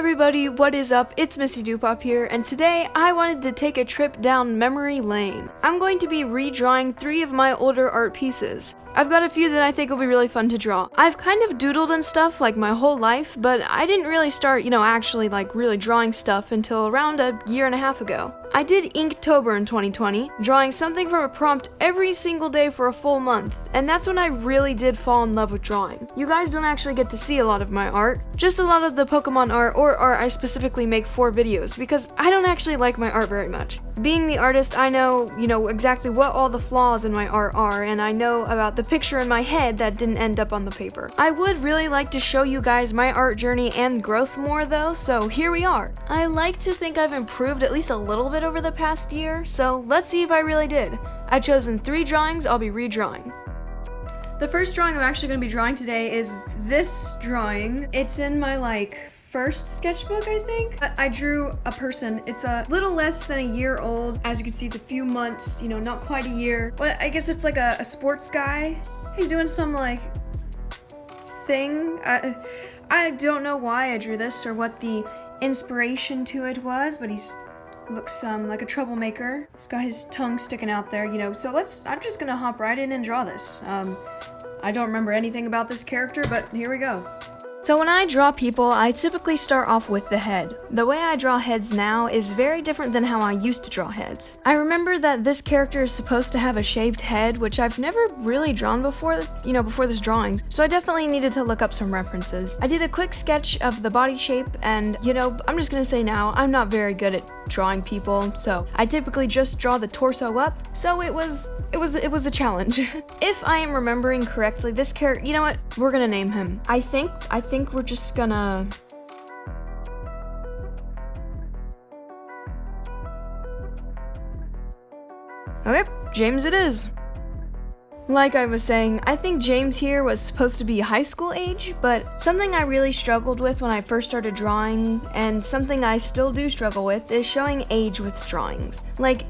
everybody, what is up? It's Missy Dupop here, and today I wanted to take a trip down memory lane. I'm going to be redrawing 3 of my older art pieces. I've got a few that I think will be really fun to draw. I've kind of doodled and stuff like my whole life, but I didn't really start, actually really drawing stuff until around a year and a half ago. I did Inktober in 2020, drawing something from a prompt every single day for a full month, and that's when I really did fall in love with drawing. You guys don't actually get to see a lot of my art, just a lot of the Pokemon art or art I specifically make for videos, because I don't actually like my art very much. Being the artist, I know, exactly what all the flaws in my art are, and I know about the picture in my head that didn't end up on the paper. I would really like to show you guys my art journey and growth more though, so here we are. I like to think I've improved at least a little bit over the past year, so let's see if I really did. I've chosen 3 drawings I'll be redrawing. The first drawing I'm actually going to be drawing today is this drawing. It's in my first sketchbook, I think. I drew a person. It's a little less than a year old. As you can see, it's a few months, not quite a year. But I guess it's like a sports guy. He's doing some thing. I don't know why I drew this or what the inspiration to it was, but he's looks like a troublemaker. He's got his tongue sticking out there, so I'm just gonna hop right in and draw this. I don't remember anything about this character, but here we go. So when I draw people, I typically start off with the head. The way I draw heads now is very different than how I used to draw heads. I remember that this character is supposed to have a shaved head, which I've never really drawn before, before this drawing, so I definitely needed to look up some references. I did a quick sketch of the body shape, and I'm just gonna say now, I'm not very good at drawing people, so I typically just draw the torso up, so it was a challenge. If I am remembering correctly, this character, you know what, we're gonna name him. I think we're just gonna... Okay, James it is. Like I was saying, I think James here was supposed to be high school age, but something I really struggled with when I first started drawing, and something I still do struggle with, is showing age with drawings.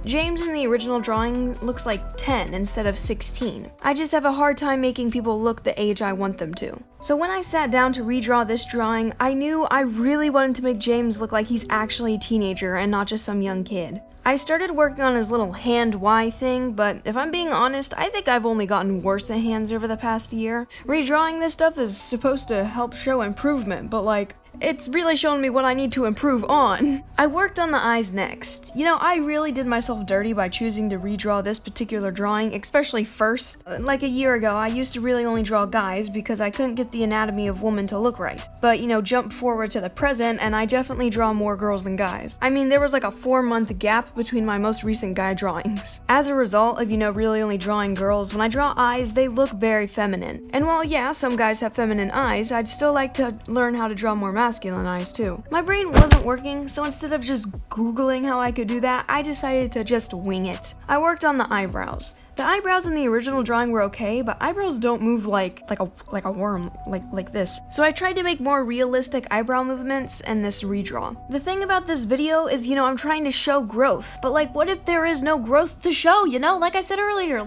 James in the original drawing looks like 10 instead of 16. I just have a hard time making people look the age I want them to. So when I sat down to redraw this drawing, I knew I really wanted to make James look like he's actually a teenager and not just some young kid. I started working on his little hand Y thing, but if I'm being honest, I think I've only gotten worse at hands over the past year. Redrawing this stuff is supposed to help show improvement, but it's really showing me what I need to improve on. I worked on the eyes next. I really did myself dirty by choosing to redraw this particular drawing, especially first. Like a year ago, I used to really only draw guys because I couldn't get the anatomy of woman to look right. But, jump forward to the present, and I definitely draw more girls than guys. I mean, there was a 4-month gap between my most recent guy drawings. As a result of, really only drawing girls, when I draw eyes, they look very feminine. And while, yeah, some guys have feminine eyes, I'd still like to learn how to draw more masculine eyes too. My brain wasn't working, so instead of just Googling how I could do that, I decided to just wing it. I worked on the eyebrows. The eyebrows in the original drawing were okay, but eyebrows don't move like a worm, like this. So I tried to make more realistic eyebrow movements in this redraw. The thing about this video is, I'm trying to show growth, but what if there is no growth to show, like I said earlier,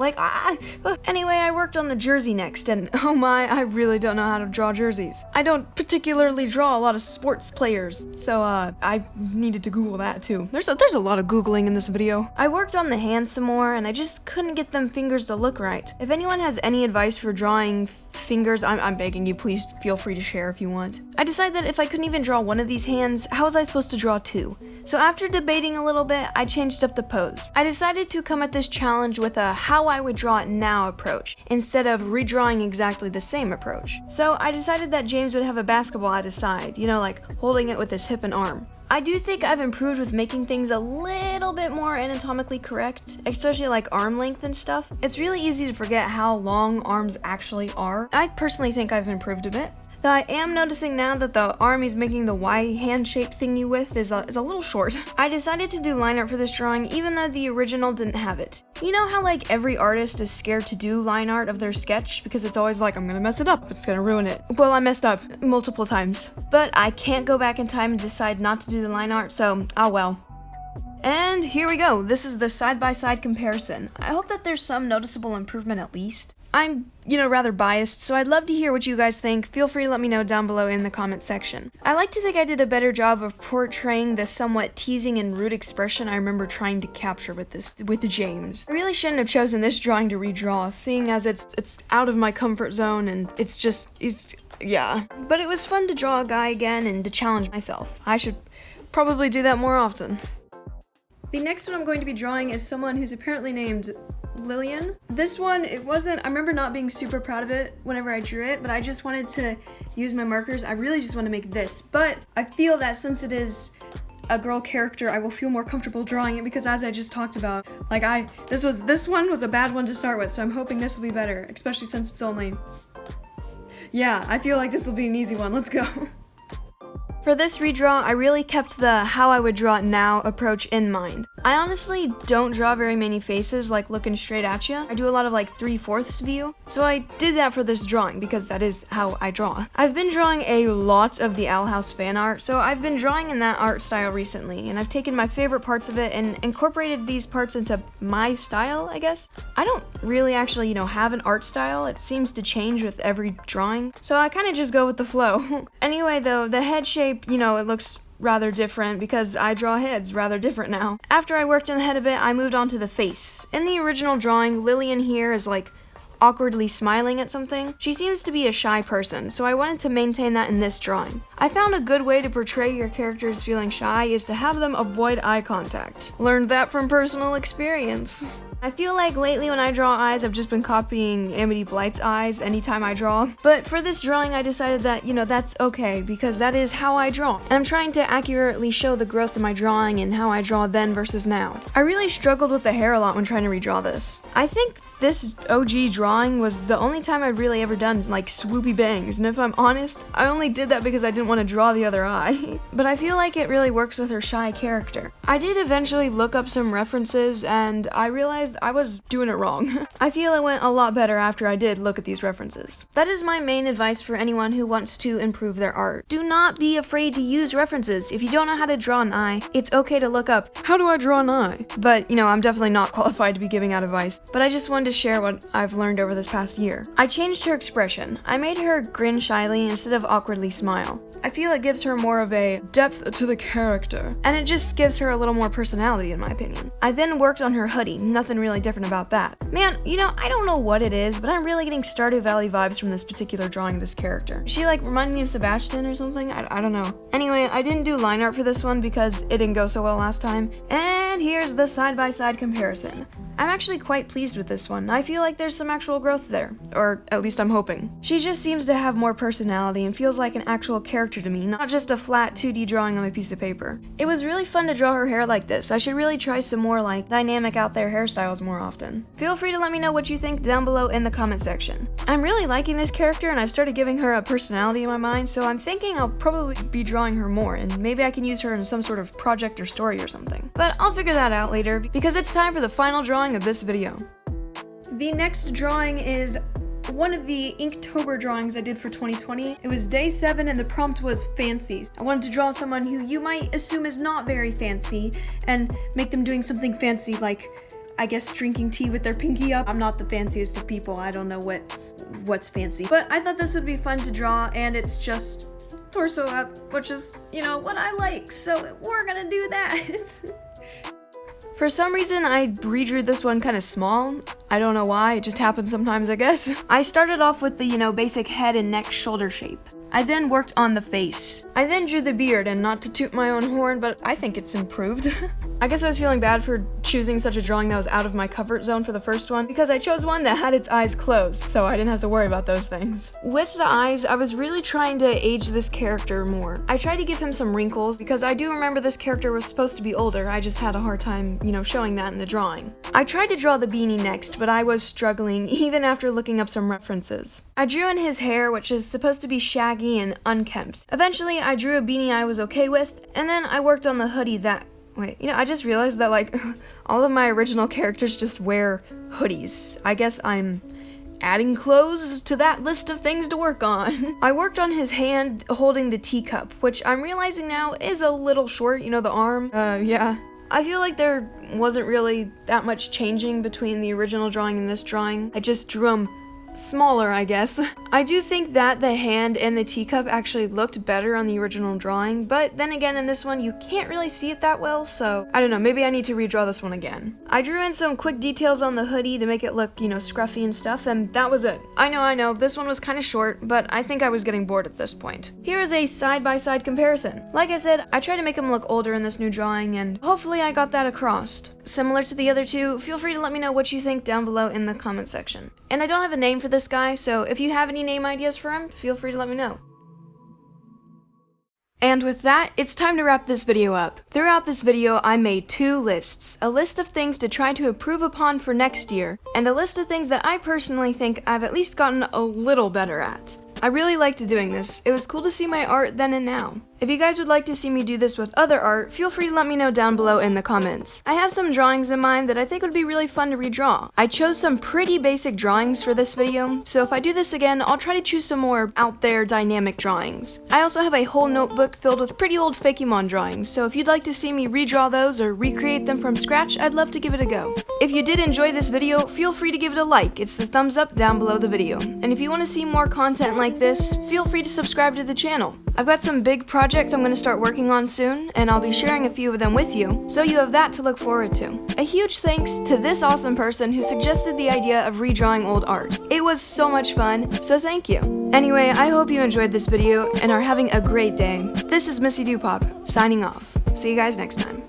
Anyway, I worked on the jersey next, and oh my, I really don't know how to draw jerseys. I don't particularly draw a lot of sports players, so I needed to Google that too. There's a lot of Googling in this video. I worked on the hands some more, and I just couldn't get them fingers to look right. If anyone has any advice for drawing fingers, I'm begging you, please feel free to share if you want. I decided that if I couldn't even draw one of these hands, how was I supposed to draw 2? So after debating a little bit, I changed up the pose. I decided to come at this challenge with a how I would draw it now approach, instead of redrawing exactly the same approach. So I decided that James would have a basketball at his side, holding it with his hip and arm. I do think I've improved with making things a little bit more anatomically correct, especially arm length and stuff. It's really easy to forget how long arms actually are. I personally think I've improved a bit. Though I am noticing now that the arm he's making the Y hand shape thingy with is a little short. I decided to do line art for this drawing even though the original didn't have it. You know how every artist is scared to do line art of their sketch because it's always I'm gonna mess it up, it's gonna ruin it. Well, I messed up multiple times. But I can't go back in time and decide not to do the line art, so oh well. And here we go. This is the side-by-side comparison. I hope that there's some noticeable improvement at least. I'm, rather biased, so I'd love to hear what you guys think. Feel free to let me know down below in the comment section. I like to think I did a better job of portraying the somewhat teasing and rude expression I remember trying to capture with James. I really shouldn't have chosen this drawing to redraw, seeing as it's out of my comfort zone and yeah. But it was fun to draw a guy again and to challenge myself. I should probably do that more often. The next one I'm going to be drawing is someone who's apparently named Lillian. This one, I remember not being super proud of it whenever I drew it, but I just wanted to use my markers. I really just want to make this, but I feel that since it is a girl character, I will feel more comfortable drawing it because as I just talked about, this one was a bad one to start with, so I'm hoping this will be better, especially since it's only, yeah, I feel like this will be an easy one. Let's go. For this redraw, I really kept the how I would draw it now approach in mind. I honestly don't draw very many faces like looking straight at you. I do a lot of 3/4 view, so I did that for this drawing because that is how I draw. I've been drawing a lot of the Owl House fan art, so I've been drawing in that art style recently, and I've taken my favorite parts of it and incorporated these parts into my style, I guess. I don't really actually, have an art style. It seems to change with every drawing, so I kind of just go with the flow. Anyway though, the head shape, it looks rather different because I draw heads rather different now. After I worked in the head a bit, I moved on to the face. In the original drawing, Lillian here is awkwardly smiling at something. She seems to be a shy person, so I wanted to maintain that in this drawing. I found a good way to portray your characters feeling shy is to have them avoid eye contact. Learned that from personal experience. I feel like lately when I draw eyes, I've just been copying Amity Blight's eyes anytime I draw. But for this drawing, I decided that, that's okay, because that is how I draw. And I'm trying to accurately show the growth of my drawing and how I draw then versus now. I really struggled with the hair a lot when trying to redraw this. I think this OG drawing was the only time I've really ever done swoopy bangs, and if I'm honest, I only did that because I didn't want to draw the other eye. But I feel like it really works with her shy character. I did eventually look up some references, and I realized I was doing it wrong. I feel it went a lot better after I did look at these references. That is my main advice for anyone who wants to improve their art. Do not be afraid to use references. If you don't know how to draw an eye, it's okay to look up, how do I draw an eye? But, I'm definitely not qualified to be giving out advice, but I just wanted to share what I've learned over this past year. I changed her expression. I made her grin shyly instead of awkwardly smile. I feel it gives her more of a depth to the character, and it just gives her a little more personality in my opinion. I then worked on her hoodie, nothing really different about that. Man, I don't know what it is, but I'm really getting Stardew Valley vibes from this particular drawing of this character. She reminded me of Sebastian or something? I don't know. Anyway, I didn't do line art for this one because it didn't go so well last time, and here's the side-by-side comparison. I'm actually quite pleased with this one. I feel like there's some actual growth there, or at least I'm hoping. She just seems to have more personality and feels like an actual character to me, not just a flat 2D drawing on a piece of paper. It was really fun to draw her hair like this. I should really try some more dynamic out there hairstyles more often. Feel free to let me know what you think down below in the comment section. I'm really liking this character and I've started giving her a personality in my mind, so I'm thinking I'll probably be drawing her more and maybe I can use her in some sort of project or story or something. But I'll figure that out later because it's time for the final drawing of this video. The next drawing is one of the Inktober drawings I did for 2020. It was day 7 and the prompt was fancy. I wanted to draw someone who you might assume is not very fancy and make them doing something fancy like, I guess, drinking tea with their pinky up. I'm not the fanciest of people. I don't know what's fancy. But I thought this would be fun to draw, and it's just torso up, which is, what I like. So we're gonna do that. For some reason, I redrew this one kind of small. I don't know why, it just happens sometimes, I guess. I started off with the, basic head and neck shoulder shape. I then worked on the face. I then drew the beard, and not to toot my own horn, but I think it's improved. I guess I was feeling bad for choosing such a drawing that was out of my comfort zone for the first one, because I chose one that had its eyes closed, so I didn't have to worry about those things. With the eyes, I was really trying to age this character more. I tried to give him some wrinkles, because I do remember this character was supposed to be older, I just had a hard time, showing that in the drawing. I tried to draw the beanie next, but I was struggling, even after looking up some references. I drew in his hair, which is supposed to be shaggy and unkempt. Eventually, I drew a beanie I was okay with, and then I worked on the hoodie that... Wait, I just realized that, all of my original characters just wear hoodies. I guess I'm adding clothes to that list of things to work on. I worked on his hand holding the teacup, which I'm realizing now is a little short, the arm. Yeah. I feel like there wasn't really that much changing between the original drawing and this drawing. I just drew them smaller, I guess. I do think that the hand and the teacup actually looked better on the original drawing, but then again in this one you can't really see it that well, so I don't know, maybe I need to redraw this one again. I drew in some quick details on the hoodie to make it look, scruffy and stuff, and that was it. I know, this one was kind of short, but I think I was getting bored at this point. Here is a side-by-side comparison. Like I said, I tried to make him look older in this new drawing, and hopefully I got that across. Similar to the other two, feel free to let me know what you think down below in the comment section. And I don't have a name for this guy, so if you have any name ideas for him, feel free to let me know. And with that, it's time to wrap this video up. Throughout this video, I made 2 lists. A list of things to try to improve upon for next year, and a list of things that I personally think I've at least gotten a little better at. I really liked doing this. It was cool to see my art then and now. If you guys would like to see me do this with other art, feel free to let me know down below in the comments. I have some drawings in mind that I think would be really fun to redraw. I chose some pretty basic drawings for this video, so if I do this again, I'll try to choose some more out there dynamic drawings. I also have a whole notebook filled with pretty old Fakemon drawings, so if you'd like to see me redraw those or recreate them from scratch, I'd love to give it a go. If you did enjoy this video, feel free to give it a like. It's the thumbs up down below the video. And if you want to see more content like this, feel free to subscribe to the channel. I've got some big projects I'm going to start working on soon, and I'll be sharing a few of them with you, so you have that to look forward to. A huge thanks to this awesome person who suggested the idea of redrawing old art. It was so much fun, so thank you. Anyway, I hope you enjoyed this video and are having a great day. This is Missy Dupop, signing off. See you guys next time.